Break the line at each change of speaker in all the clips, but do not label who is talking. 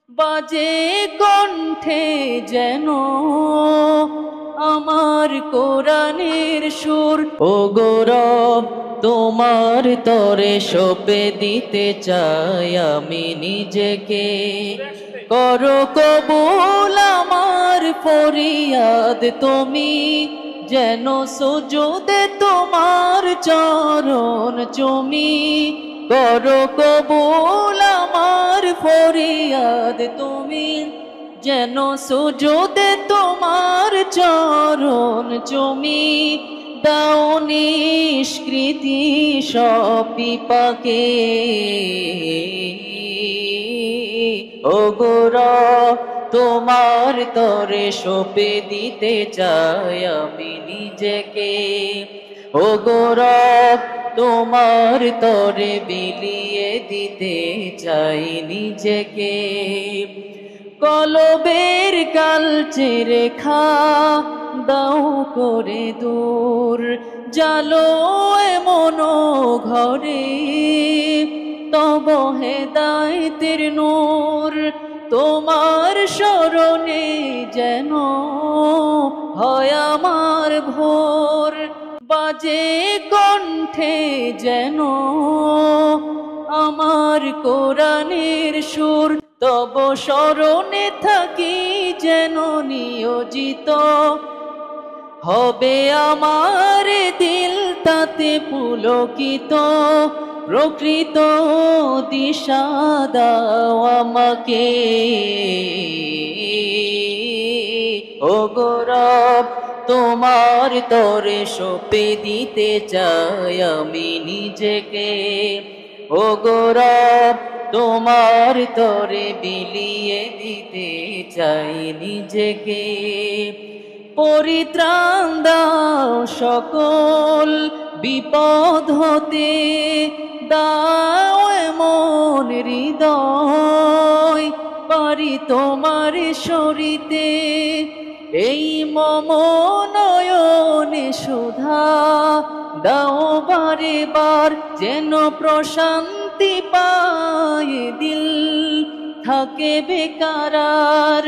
বাজে কণ্ঠে যেন আমার কোরআনের সুর। ও গৌরব তোমার তরে সঁপে দিতে চাই আমি নিজেকে, করো কবুল আমার ফরিয়াদ তুমি, যেন সুজুদে তোমার চরণ চুমি। করো কবুল আমার ফরিয়াদ তুমি, যেন সুজুদে তোমার চরণ চুমি। দাও নিষ্কৃতি সপিপাকে, ও গৌরব তোমার তরে সঁপে দিতে চাই আমি নিজেকে। ও গৌরব তোমার তরে বিলিয়ে দিতে চাই নিজেকে। কলবের কালচে রেখা দাও করে দূর, জালো এমন ঘরে তব হেদায়েতের নূর। তোমার শরণে যেন হয় আমার ভোর, বাজে কণ্ঠে যেন আমার কোরআনের সুর। তব শরণে থাকি যেন নিয়োজিত, হবে আমার দিল তাতে পুলকিত। প্রকৃত দিশা দাও আমাকে, ও গৌরব তোমার তরে সঁপে দিতে চাই আমি নিজেকে। ও গৌরব তোমার তরে বিলিয়ে দিতে চাই নিজেকে। পরিত্রাণ দাও সকল বিপদ হতে, দাও এমন হৃদয় পারি তোমার সরিতে। এই মম নয়নে সুধা দাও বারে বার, যেন প্রশান্তি পায় দিল থাকে বেকারার।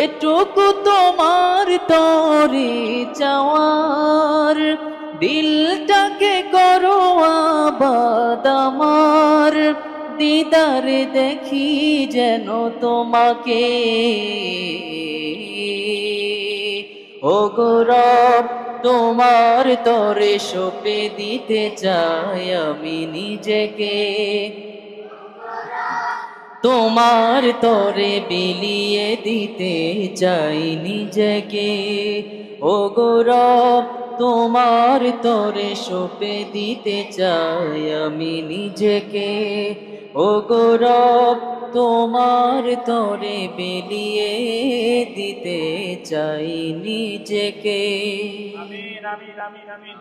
এটুকু তোমার তরে চাওয়ার, দিলটাকে করো আবাদ আমার। দিদারে দেখি যেন তোমাকে, ও গৌরব তোমার তরে সঁপে দিতে চাই আমি নিজেকে। তোমার তরে বিলিয়ে দিতে চাই নিজেকে। ও গৌরব তোমার তরে সঁপে দিতে চাই আমি নিজেকে। ও গৌরব তোমার তরে বিলিয়ে দিতে চাই নিজেকে।
আমিন আমিন আমিন আমিন।